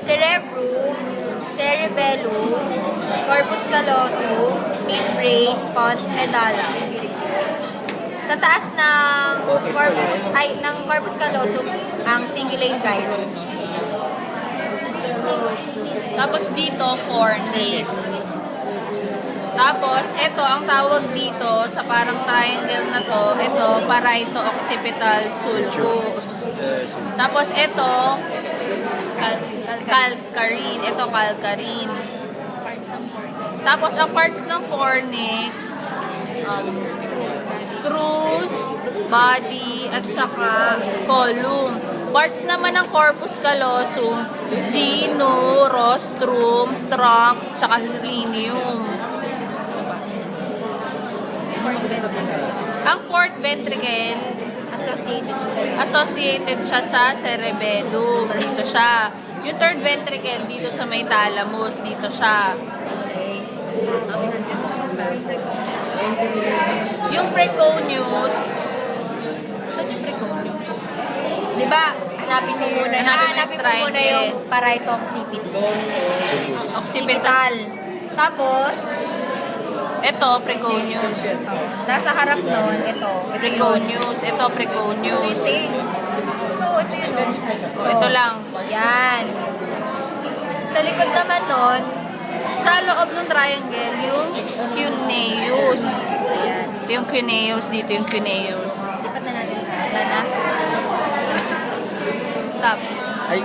cerebrum, cerebellum, corpus callosum, midbrain, pons medulla. Sa taas ng corpus callosum ang cingulate gyrus. Tapos dito, fornix. Tapos, ito, ang tawag dito sa parang triangle na to, ito, parieto-occipital sulcus. Tapos, ito, calcarine. Ito, calcarine. Tapos, ang parts ng fornix, crus, body, at saka column. Parts naman ng corpus callosum, genu, rostrum, trunk, saka splenium. Ang fourth ventricle, associated siya sa cerebellum. Dito siya. Yung third ventricle, dito sa may thalamus. Dito siya. Yung preconeus, saan yung preconeus? Diba, hanapin mo muna yung parieto-occipital. Occipital. Tapos, ito, preconeus. nasa harap nun, ito. Preconeus. Ito, preconeus. Ito yun. Ito lang. Yan. Sa likod naman nun, Sa loob ng triangle, yung cuneus. ayan. Ito yung cuneus. Dito yung cuneus. Lipat na natin sa Wala na. Stop. Ay,